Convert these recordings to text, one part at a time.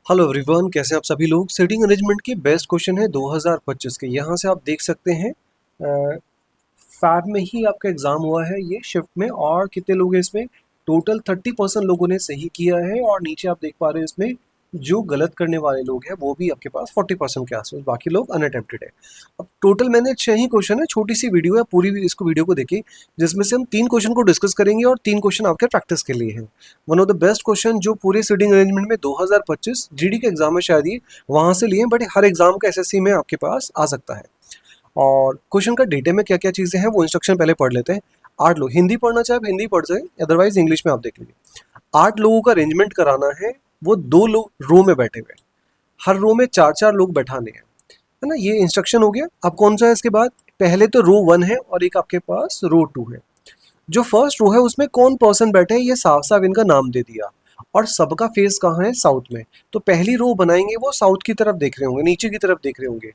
Hello everyone, कैसे हैं आप सभी लोग। सीटिंग अरेंजमेंट के बेस्ट क्वेश्चन है 2025 के। यहाँ से आप देख सकते हैं फैब में ही आपका एग्जाम हुआ है ये शिफ्ट में, और कितने लोग हैं इसमें। टोटल 30% लोगों ने सही किया है, और नीचे आप देख पा रहे हैं इसमें जो गलत करने वाले लोग हैं वो भी आपके पास 40% के आसपास, बाकी लोग अनअटेम्प्टेड है। अब टोटल मैंने 6 ही क्वेश्चन है, छोटी सी वीडियो है, पूरी इसको वीडियो को देखिए, जिसमें से हम 3 क्वेश्चन को डिस्कस करेंगे और 3 क्वेश्चन आपके प्रैक्टिस के लिए हैं। One of the best question जो पूरे सीटिंग अरेंजमेंट में 2025 जीडी के एग्जाम में शायद ये वहां से लिए, बट हर एग्जाम का एसएससी में आपके पास आ सकता है। और क्वेश्चन का डिटेल में क्या क्या चीज़ें हैं वो इंस्ट्रक्शन पहले पढ़ लेते हैं। 8 लोग, हिंदी पढ़ना चाहे आप हिंदी पढ़ सकते, अदरवाइज इंग्लिश में आप देख लीजिए। 8 लोगों का अरेंजमेंट कराना है, वो 2 लोग रो में बैठे हुए हैं, हर रो में 4-4 लोग बैठाने हैं, है ना। ये इंस्ट्रक्शन हो गया। अब कौन सा है इसके बाद, पहले तो रो 1 है और एक आपके पास रो 2 है। जो फर्स्ट रो है उसमें कौन पर्सन बैठे हैं ये साफ साफ इनका नाम दे दिया, और सबका फेस कहाँ है, साउथ में। तो पहली रो बनाएंगे वो साउथ की तरफ देख रहे होंगे, नीचे की तरफ देख रहे होंगे।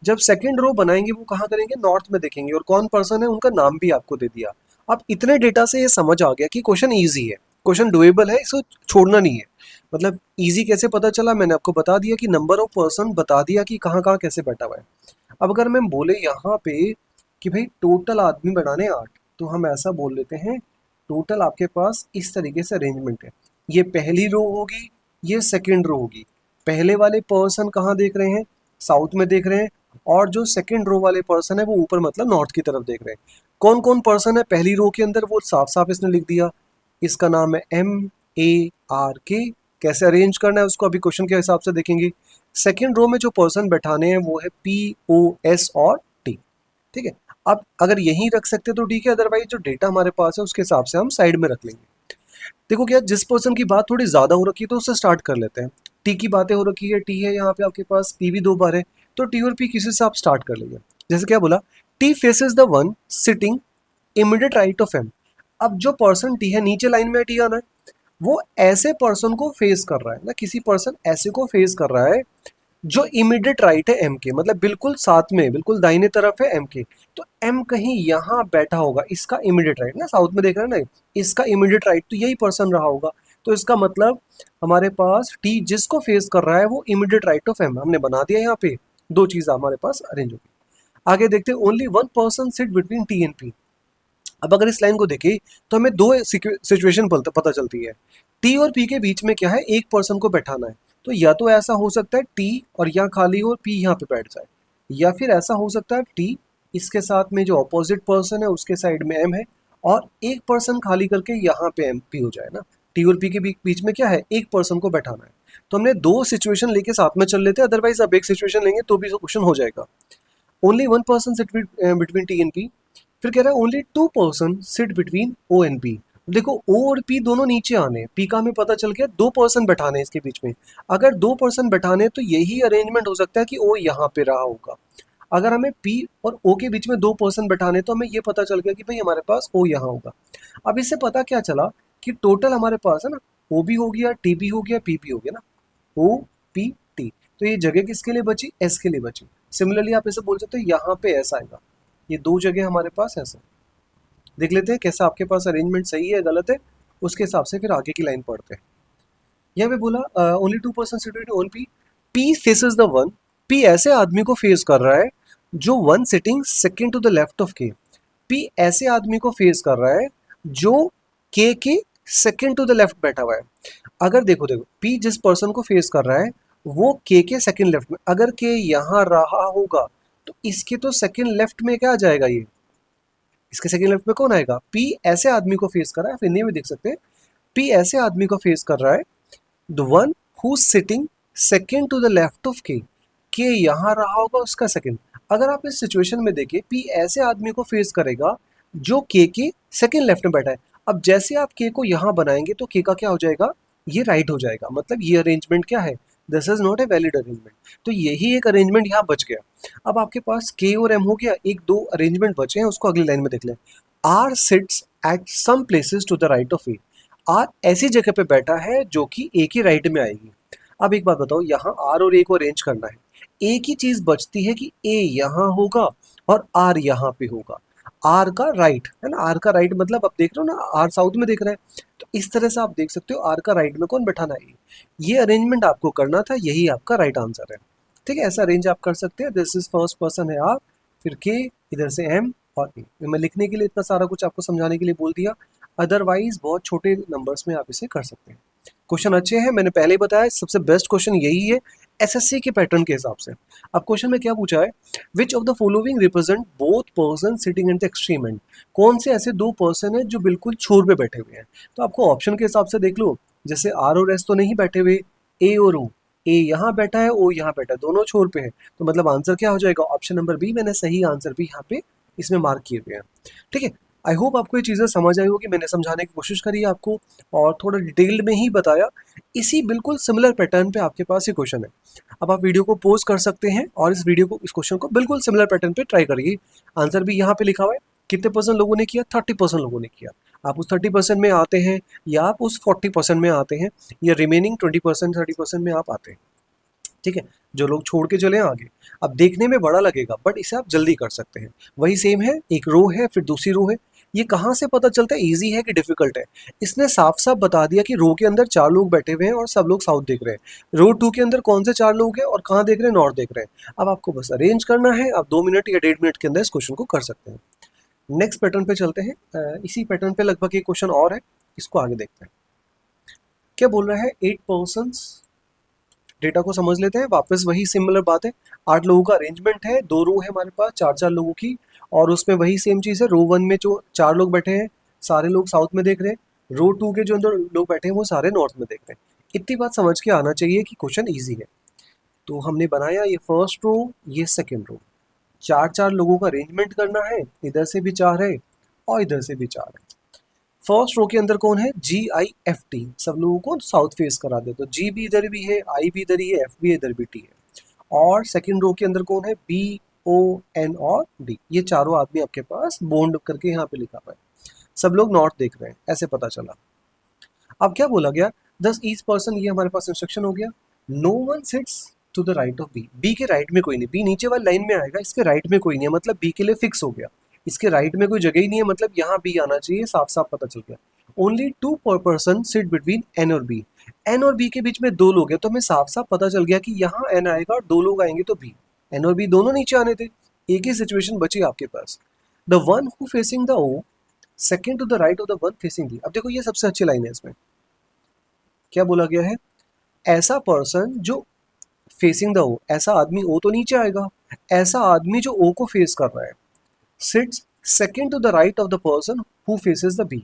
जब सेकंड रो बनाएंगे वो कहाँ करेंगे, नॉर्थ में देखेंगे, और कौन पर्सन है उनका नाम भी आपको दे दिया। अब इतने डेटा से ये समझ आ गया कि क्वेश्चन ईजी है, क्वेश्चन डुएबल है, इसको छोड़ना नहीं है। मतलब ईजी कैसे पता चला, मैंने आपको बता दिया कि नंबर ऑफ पर्सन बता दिया कि कहाँ कहाँ कैसे बैठा हुआ है। अब अगर मैं बोले यहाँ पे कि भाई टोटल आदमी बनाने 8, तो हम ऐसा बोल लेते हैं टोटल आपके पास इस तरीके से अरेंजमेंट है। ये पहली रो होगी, ये सेकंड रो होगी। पहले वाले पर्सन कहाँ देख रहे हैं, साउथ में देख रहे हैं, और जो सेकंड रो वाले पर्सन है वो ऊपर मतलब नॉर्थ की तरफ देख रहे हैं। कौन कौन पर्सन है पहली रो के अंदर वो साफ साफ इसने लिख दिया। इसका नाम है MARK। कैसे अरेंज करना है उसको अभी क्वेश्चन के हिसाब से देखेंगे। सेकंड रो में जो पर्सन बैठाने हैं वो है POS और T। ठीक है। अब अगर यहीं रख सकते तो ठीक है, अदरवाइज जो डेटा हमारे पास है उसके हिसाब से हम साइड में रख लेंगे। देखो क्या, जिस पर्सन की बात थोड़ी ज्यादा हो रखी है तो उससे स्टार्ट कर लेते हैं। टी की बातें हो रखी है, टी है यहाँ पे आपके पास, पी भी 2 बार है, तो टी और पी किसी से आप स्टार्ट कर लीजिए। जैसे क्या बोला, T faces the one sitting immediate right of M. अब जो पर्सन टी है, नीचे लाइन में टी आना है, वो ऐसे पर्सन को फेस कर रहा है ना, किसी पर्सन ऐसे को फेस कर रहा है जो इमीडिएट राइट है एम के, मतलब बिल्कुल साथ में, बिल्कुल दाहिने तरफ है एम के। तो एम कहीं यहाँ बैठा होगा, इसका इमीडिएट राइट ना, साउथ में देख रहे हैं ना, इसका इमीडिएट राइट तो यही पर्सन रहा होगा। तो इसका मतलब हमारे पास टी जिसको फेस कर रहा है वो इमीडिएट राइट ऑफ एम हमने बना दिया। यहाँ पे 2 चीज़ हमारे पास अरेंज होगी। आगे देखते हैं, only one person sit between T and P. अब अगर इस लाइन को देखें तो हमें 2 सिचुएशन पता चलती है। टी और पी के बीच में क्या है, एक पर्सन को बैठाना है। तो या तो ऐसा हो सकता है टी और यहाँ खाली हो और पी यहाँ पे बैठ जाए, या फिर ऐसा हो सकता है टी इसके साथ में जो अपोजिट पर्सन है उसके साइड में एम है, और एक पर्सन खाली करके यहाँ पे एम पी हो जाए ना। टी और पी के बीच में क्या है, एक पर्सन को बैठाना है। तो हमने 2 सिचुएशन लेके साथ में चल लेते हैं, अदरवाइज अब एक सिचुएशन लेंगे तो भी क्वेश्चन हो जाएगा। Only one person sit between T and P. फिर कह रहा है only 2 person sit between O and P. देखो ओ और पी दोनों नीचे आने, पी का हमें पता चल गया 2 पर्सन बैठाने हैं इसके बीच में। अगर 2 पर्सन बैठाने तो यही अरेंजमेंट हो सकता है कि ओ यहाँ पे रहा होगा। अगर हमें पी और ओ के बीच में 2 पर्सन बैठाने तो हमें ये पता चल गया कि भाई हमारे पास ओ यहाँ होगा। अब इससे पता क्या चला कि टोटल हमारे पास है ना, ओ भी हो गया, टी भी हो गया, पी भी हो गया ना, ओ पी टी। तो ये जगह किसके लिए बची, एस के लिए बची। सिमिलरली आप ऐसे बोल सकते हो यहाँ पे एस आएगा। ये 2 जगह हमारे पास ऐसे। देख लेते हैं कैसा आपके पास अरेंजमेंट सही है गलत है, उसके हिसाब से फिर आगे की लाइन पढ़ते हैं। यहाँ पे बोला only 2 person seated on P. P faces the one. P ऐसे आदमी को फेस कर रहा है जो one sitting second to the left of K. P ऐसे आदमी को फेस कर रहा है जो के सेकंड टू द लेफ्ट बैठा हुआ है। अगर देखो देखो पी जिस पर्सन को फेस कर रहा है वो के सेकंड लेफ्ट में, अगर के यहाँ रहा होगा तो इसके तो सेकंड लेफ्ट में क्या आ जाएगा, ये इसके सेकंड लेफ्ट में कौन आएगा, पी ऐसे आदमी को फेस कर रहा है। आप हिंदी में देख सकते हैं, पी ऐसे आदमी को फेस कर रहा है, the one who sitting second to the left of K यहाँ रहा होगा उसका सेकंड। अगर आप इस सिचुएशन में देखिए, पी ऐसे आदमी को फेस करेगा जो के सेकंड लेफ्ट में बैठा है। अब जैसे आप के को यहाँ बनाएंगे तो के का क्या हो जाएगा, ये राइट हो जाएगा। मतलब ये अरेंजमेंट क्या है, this is not a valid arrangement. तो यही एक अरेंजमेंट यहाँ बच गया। अब आपके पास के और एम हो गया, एक 2 अरेंजमेंट बचे हैं, उसको अगली लाइन में देख लें। R sits at some places to the right of A. R ऐसी जगह पे बैठा है जो कि ए के राइट में आएगी। अब एक बात बताओ, यहाँ आर और ए को अरेंज करना है, एक ही चीज बचती है कि ए यहाँ होगा और आर यहाँ पे होगा। आर का राइट है ना, आर का राइट मतलब आप देख रहे हो ना, आर साउथ में देख रहे हैं, तो इस तरह से आप देख सकते हो आर का राइट में कौन बैठाना है, ये अरेंजमेंट आपको करना था, यही आपका राइट आंसर है। ठीक है, ऐसा अरेंज आप कर सकते हैं। दिस इज फर्स्ट पर्सन है आर, फिर के, इधर से एम और ए। मैं लिखने के लिए इतना सारा कुछ आपको समझाने के लिए बोल दिया, अदरवाइज बहुत छोटे नंबर्स में आप इसे कर सकते हैं। क्वेश्चन अच्छे हैं, मैंने पहले ही बताया सबसे बेस्ट क्वेश्चन यही है एसएससी के पैटर्न के हिसाब से। अब क्वेश्चन में क्या पूछा है, which of the following represent both person sitting at the extreme and, कौन से ऐसे दो पर्सन है जो बिल्कुल छोर पे बैठे हुए हैं। तो आपको ऑप्शन के हिसाब से देख लो, जैसे आर और एस तो नहीं बैठे हुए, ए और ओ, ए यहाँ बैठा है, ओ यहाँ बैठा है, दोनों छोर पे है, तो मतलब आंसर क्या हो जाएगा, ऑप्शन नंबर बी। मैंने सही आंसर भी यहाँ पे इसमें मार्क किए हुए हैं। ठीक है, आई होप आपको ये चीज़ें समझ आई होगी, मैंने समझाने की कोशिश करी है आपको और थोड़ा डिटेल्ड में ही बताया। इसी बिल्कुल सिमिलर पैटर्न पे आपके पास ये क्वेश्चन है। अब आप वीडियो को पॉज कर सकते हैं और इस वीडियो को, इस क्वेश्चन को बिल्कुल सिमिलर पैटर्न पे ट्राई करिए। आंसर भी यहाँ पे लिखा हुआ है, कितने परसेंट लोगों ने किया, 30% लोगों ने किया। आप उस 30% में आते हैं या आप उस 40% में आते हैं या रिमेनिंग 20% 30% में आप आते हैं। ठीक है, जो लोग छोड़ के चले आगे, अब देखने में बड़ा लगेगा बट इसे आप जल्दी कर सकते हैं। वही सेम है, एक रो है फिर दूसरी रो है। ये कहाँ से पता चलता है इजी है कि डिफिकल्ट है, इसने साफ साफ बता दिया कि रो के अंदर 4 लोग बैठे हुए हैं और सब लोग साउथ देख रहे हैं। रो 2 के अंदर कौन से 4 लोग हैं और कहाँ देख रहे हैं, नॉर्थ देख रहे हैं। अब आपको बस अरेंज करना है, आप 2 मिनट या 1.5 मिनट के अंदर इस क्वेश्चन को कर सकते हैं। नेक्स्ट पैटर्न पे चलते हैं, इसी पैटर्न पे लगभग एक क्वेश्चन और है, इसको आगे देखते हैं। क्या बोल रहा है, 8 पर्सन, डेटा को समझ लेते हैं वापस, वही सिमिलर बात है। 8 लोगों का अरेंजमेंट है, 2 रो है हमारे पास 4-4 लोगों की, और उसमें वही सेम चीज़ है। रो 1 में जो 4 लोग बैठे हैं सारे लोग साउथ में देख रहे हैं, रो 2 के जो अंदर लोग बैठे हैं वो सारे नॉर्थ में देख रहे हैं। इतनी बात समझ के आना चाहिए कि क्वेश्चन ईजी है। तो हमने बनाया ये फर्स्ट रो, ये सेकेंड रो, 4-4 लोगों का अरेंजमेंट करना है, इधर से भी 4 है और इधर से भी 4 है। फर्स्ट रो के अंदर कौन है, GIFT, सब लोगों को साउथ फेस करा दे, तो G भी इधर भी है, I भी इधर ही है, F भी इधर भी T है। और सेकंड रो के अंदर कौन है, BON और D, ये चारों आदमी आपके पास बॉन्ड करके यहाँ पे लिखा हुआ है, सब लोग नॉर्थ देख रहे हैं, ऐसे पता चला। अब क्या बोला गया, दस ईच पर्सन, ये हमारे पास इंस्ट्रक्शन हो गया। No one sits to the right of B, B के राइट में कोई नहीं, बी नीचे वाली लाइन में आएगा, इसके राइट में कोई नहीं है, मतलब बी के लिए फिक्स हो गया। इसके राइट में कोई जगह ही नहीं है, मतलब यहाँ बी आना चाहिए, साफ साफ पता चल गया। ओनली 2 पर पर्सन सिट बिटवीन एन और बी, एन और बी के बीच में 2 लोग हैं, तो हमें साफ साफ पता चल गया कि यहाँ एन आएगा और 2 लोग आएंगे तो बी, एन और बी दोनों नीचे आने थे। एक ही सिचुएशन बची आपके पास, the one who facing the O second to the right of the one facing D. अब देखो ये सबसे अच्छी लाइन है, इसमें क्या बोला गया है, ऐसा पर्सन जो फेसिंग द ओ, ऐसा आदमी ओ तो नीचे आएगा, ऐसा आदमी जो ओ को फेस कर रहा है sits second to the right of the person who faces the B,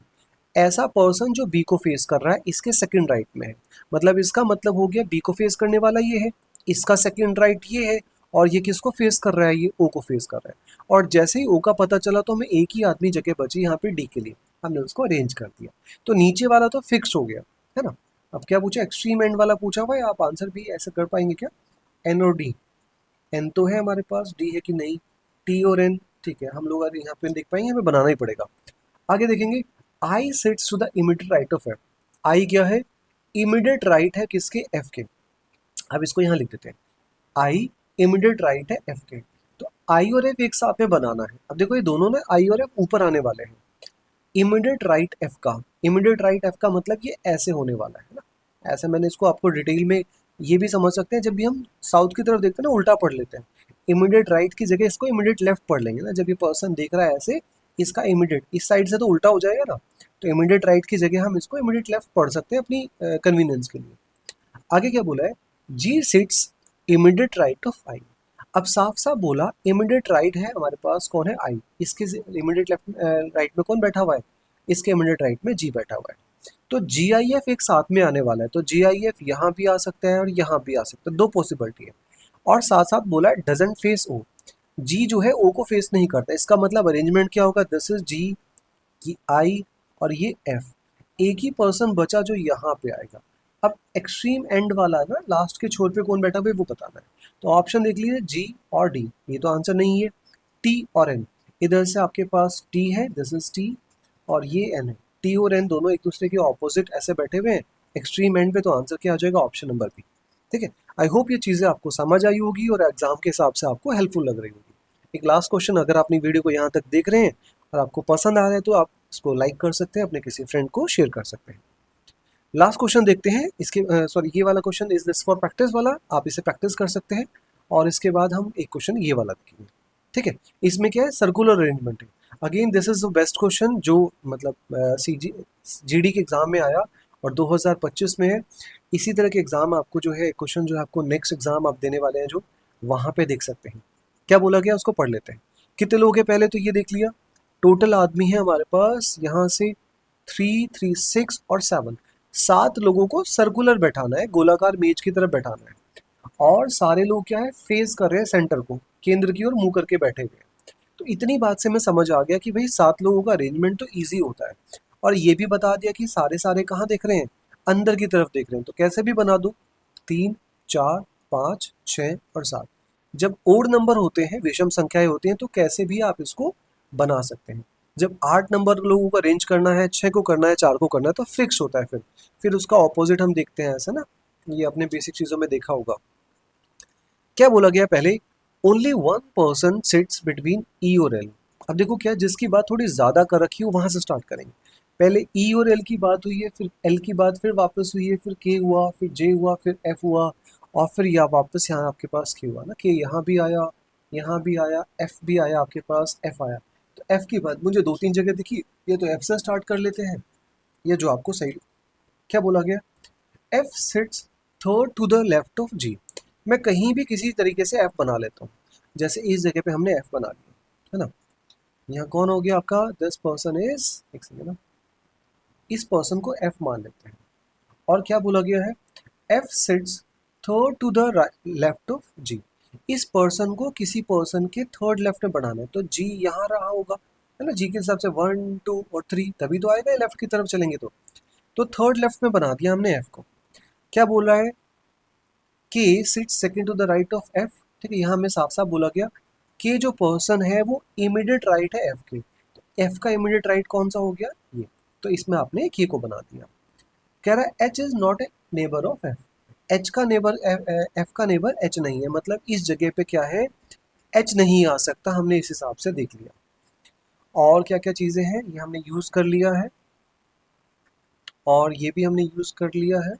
ऐसा पर्सन जो बी को फेस कर रहा है इसके सेकेंड राइट में है। मतलब इसका मतलब हो गया बी को फेस करने वाला ये है, इसका सेकेंड राइट ये है, और ये किसको फेस कर रहा है, ये ओ को फेस कर रहा है। और जैसे ही ओ का पता चला तो हमें एक ही आदमी जगह बची यहाँ पे डी के लिए, हमने उसको अरेंज कर दिया, तो नीचे वाला तो फिक्स हो गया है ना। अब क्या पूछा, एक्सट्रीम एंड वाला पूछा हुआ है, आप आंसर भी ऐसे कर पाएंगे क्या, एन और डी, एन तो है हमारे पास, डी है कि नहीं, टी और एन, ठीक है, हम लोग अगर यहाँ पे देख पाएंगे, हमें बनाना ही पड़ेगा। आगे देखेंगे, I sits to the immediate right of F, I क्या है, इमीडिएट राइट है किसके, एफ के। अब इसको यहाँ लिख देते हैं, आई इमीडिएट राइट है एफ के, तो आई और एफ एक साथ में बनाना है। अब देखो ये दोनों ना आई और एफ ऊपर आने वाले हैं, इमीडिएट राइट एफ का, इमीडिएट राइट एफ का मतलब ये ऐसे होने वाला है ना, ऐसे मैंने इसको आपको डिटेल में ये भी समझ सकते हैं, जब भी हम साउथ की तरफ देखते हैं ना उल्टा पढ़ लेते हैं, इमीडिएट राइट की जगह इसको इमीडिएट लेफ्ट पढ़ लेंगे ना, जब ये पर्सन देख रहा है ऐसे, इसका इमीडिएट इस साइड से तो उल्टा हो जाएगा ना, तो इमीडिएट राइट की जगह हम इसको इमीडिएट लेफ्ट पढ़ सकते हैं अपनी कन्वीनियंस के लिए। आगे क्या बोला है, जी सिट्स इमीडिएट राइट ऑफ आई। अब साफ साफ बोला इमीडिएट राइट है हमारे पास, कौन है, आई, इसके इमीडिएट लेफ्ट राइट में कौन बैठा हुआ है, इसके इमीडिएट राइट में जी बैठा हुआ है, तो जी आई एफ एक साथ में आने वाला है, तो जी आई एफ यहाँ भी आ सकता है और यहाँ भी आ सकता है, दो पॉसिबिलिटी है। और साथ साथ बोला है डजंट फेस ओ, जी जो है ओ को फेस नहीं करता, इसका मतलब अरेंजमेंट क्या होगा, दिस इज जी, ये आई और ये एफ, एक ही पर्सन बचा जो यहाँ पे आएगा। अब एक्सट्रीम एंड वाला ना, लास्ट के छोर पे कौन बैठा हुआ है वो बताना है, तो ऑप्शन देख लीजिए, जी और डी, ये तो आंसर नहीं है, टी और एन, इधर से आपके पास टी है, दिस इज टी, और ये एन है, टी और एन दोनों एक दूसरे के ऑपोजिट ऐसे बैठे हुए हैं एक्सट्रीम एंड पे, तो आंसर क्या आ जाएगा, ऑप्शन नंबर बी। ठीक है, आई होप ये चीज़ें आपको समझ आई होगी और एग्जाम के हिसाब से आपको हेल्पफुल लग रही होगी। एक लास्ट क्वेश्चन, अगर आपने वीडियो को यहाँ तक देख रहे हैं और आपको पसंद आ रहा है तो आप इसको लाइक कर सकते हैं, अपने किसी फ्रेंड को शेयर कर सकते हैं। लास्ट क्वेश्चन देखते हैं इसके, सॉरी ये वाला question is this for practice वाला, आप इसे प्रैक्टिस कर सकते हैं। और इसके बाद हम एक क्वेश्चन ये वाला देखेंगे, ठीक है। इसमें क्या है, सर्कुलर अरेंजमेंट है। Again this is the best question जो मतलब जीडी के एग्जाम में आया और 2025 में है। इसी तरह के एग्जाम आपको जो है क्वेश्चन जो है आपको नेक्स्ट एग्जाम आप देने वाले हैं जो वहाँ पे देख सकते हैं। क्या बोला गया उसको पढ़ लेते हैं। कितने लोग हैं पहले तो ये देख लिया। टोटल आदमी है हमारे पास यहाँ से 3, 3, 6 और 7, 7 लोगों को सर्कुलर बैठाना है, गोलाकार मेज की तरफ बैठाना है। और सारे लोग क्या है, फेस कर रहे हैं सेंटर को, केंद्र की ओर मुंह करके बैठे हुए हैं। तो इतनी बात से मैं समझ आ गया कि भाई 7 लोगों का अरेंजमेंट तो ईजी होता है। और ये भी बता दिया कि सारे सारे कहाँ देख रहे हैं, अंदर की तरफ देख रहे हैं। तो कैसे भी बना दूँ, 3, 4, 5, 6 और 7। जब ओड नंबर होते हैं, विषम संख्याएं होती हैं, तो कैसे भी आप इसको बना सकते हैं। जब 8 नंबर लोगों का रेंज करना है, 6 को करना है, 4 को करना है, तो फिक्स होता है। फिर उसका ऑपोजिट हम देखते हैं, ऐसा ना, ये अपने बेसिक चीज़ों में देखा होगा। क्या बोला गया पहले, only one person sits between ई और एल। अब देखो क्या, जिसकी बात थोड़ी ज़्यादा कर रखी हो वहाँ से स्टार्ट करेंगे। पहले ई और एल की बात हुई है, फिर एल की बात फिर वापस हुई है, फिर के हुआ, फिर जे हुआ, फिर एफ हुआ, और फिर या वापस यहाँ आपके पास के हुआ ना, के यहाँ भी आया, यहाँ भी आया, एफ भी आया, आपके पास एफ आया। तो एफ की बात मुझे 2-3 जगह दिखी, ये तो एफ से स्टार्ट कर लेते हैं, ये जो आपको सही। क्या बोला गया, F sits third to the left of G. मैं कहीं भी किसी तरीके से एफ बना लेता हूँ। जैसे इस जगह पे हमने एफ बना लिया, है ना। यहाँ कौन हो गया आपका, दिस पर्सन इज, एक सेकेंड ना, इस पर्सन को एफ मान लेते हैं। और क्या बोला गया है, F sits third to the left of G. इस पर्सन को किसी पर्सन के थर्ड लेफ्ट में बढ़ाना है, तो जी यहाँ रहा होगा, है ना। जी के हिसाब से 1, 2 और 3 तभी तो आएगा, लेफ्ट की तरफ चलेंगे तो थर्ड लेफ्ट में बना दिया हमने एफ को। क्या बोल रहा है, K sit second to the right of F, ठीक है। यहाँ हमें साफ साफ बोला गया के जो पर्सन है वो इमीडिएट राइट है एफ के, तो एफ का इमीडिएट राइट कौन सा हो गया, ये। तो इसमें आपने के को बना दिया। कह रहा है H is not a neighbour of F. H का नेबर, एफ का नेबर एच नहीं है, मतलब इस जगह पे क्या है, एच नहीं आ सकता, हमने इस हिसाब से देख लिया। और क्या क्या चीज़ें हैं ये हमने यूज़ कर लिया है, और ये भी हमने यूज़ कर लिया है,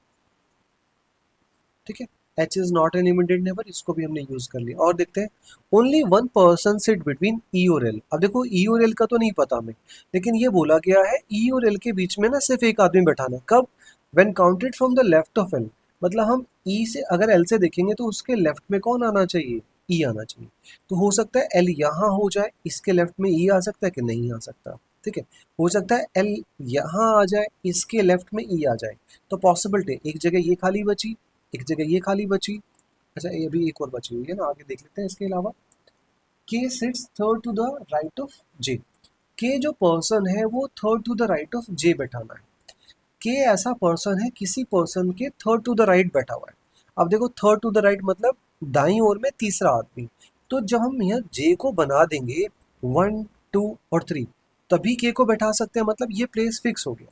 ठीक है। H is not an immediate neighbour, इसको भी हमने यूज कर लिया। और देखते हैं, only one person sit between ई और एल। अब देखो ई और एल का तो नहीं पता हमें, लेकिन ये बोला गया है ई और एल के बीच में ना सिर्फ एक आदमी बैठाना है। कब, when counted from the left of L. मतलब हम ई से अगर एल से देखेंगे तो उसके लेफ्ट में कौन आना चाहिए, ई आना चाहिए। तो हो सकता है एल यहाँ हो जाए, इसके लेफ्ट में ई आ सकता है कि नहीं आ सकता, ठीक है। हो सकता है एल यहाँ आ जाए, इसके लेफ्ट में ई आ जाए। तो पॉसिबिलिटी, एक जगह ये खाली बची, एक जगह ये खाली बची। अच्छा ये भी एक और बची हुई है ना, आगे देख लेते हैं इसके अलावा। K sits third to the right of J. K जो पर्सन है वो third to the right of J बैठाना है। के ऐसा पर्सन है, किसी पर्सन के थर्ड टू द राइट बैठा हुआ है। अब देखो थर्ड टू द राइट मतलब दाईं ओर में तीसरा आदमी। तो जब हम यहाँ जे को बना देंगे 1, 2 और 3, तभी के को बैठा सकते हैं, मतलब ये प्लेस फिक्स हो गया।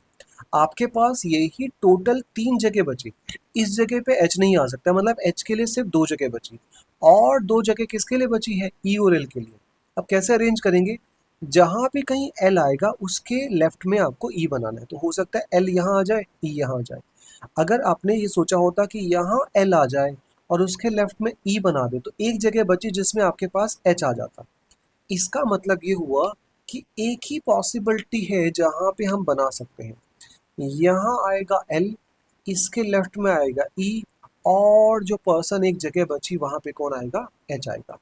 आपके पास यही टोटल 3 जगह बची। इस जगह पे एच नहीं आ सकता, मतलब एच के लिए सिर्फ 2 जगह बची, और 2 जगह किसके लिए बची है, ई और एल के लिए। अब कैसे अरेंज करेंगे, जहाँ भी कहीं एल आएगा उसके लेफ्ट में आपको ई बनाना है। तो हो सकता है एल यहाँ आ जाए, ई यहाँ आ जाए। अगर आपने ये सोचा होता कि यहाँ एल आ जाए और उसके लेफ्ट में ई बना दे, तो एक जगह बची जिसमें आपके पास एच आ जाता। इसका मतलब ये हुआ कि एक ही पॉसिबिलिटी है जहाँ पे हम बना सकते हैं। यहाँ आएगा एल, इसके लेफ्ट में आएगा ई, और जो पर्सन एक जगह बची वहां पे कौन आएगा, एच आएगा।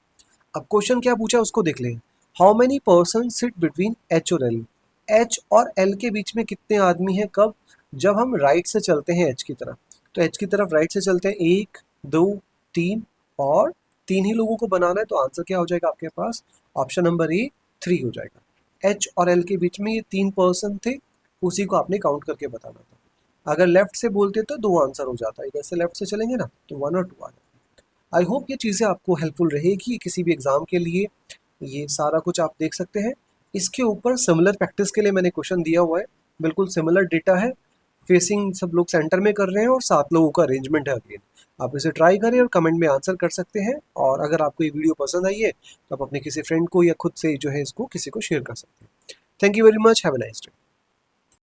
अब क्वेश्चन क्या पूछा उसको देख लें। How many person sit between H और एल। एच और एल के बीच में कितने आदमी हैं, कब, जब हम राइट से चलते हैं एच की तरफ। तो एच की तरफ राइट से चलते हैं, 1, 2, 3, और 3 ही लोगों को बनाना है। तो आंसर क्या हो जाएगा आपके पास, ऑप्शन नंबर ए 3 हो जाएगा। एच और एल के बीच में ये 3 पर्सन थे, उसी को आपने काउंट करके बताना था। अगर लेफ्ट से बोलते तो 2 आंसर हो जाता, इधर से लेफ्ट से चलेंगे ना तो 1 और 2 आ जाता। आई होप ये चीज़ें आपको हेल्पफुल रहेगी किसी भी एग्ज़ाम के लिए। ये सारा कुछ आप देख सकते हैं। इसके ऊपर सिमिलर प्रैक्टिस के लिए मैंने क्वेश्चन दिया हुआ है, बिल्कुल सिमिलर डेटा है। फेसिंग सब लोग सेंटर में कर रहे हैं और 7 लोगों का अरेंजमेंट है। अगेन आप इसे ट्राई करें और कमेंट में आंसर कर सकते हैं। और अगर आपको ये वीडियो पसंद आई है तो आप अपने किसी फ्रेंड को या खुद से जो है इसको किसी को शेयर कर सकते हैं। Thank you very much, have a nice day.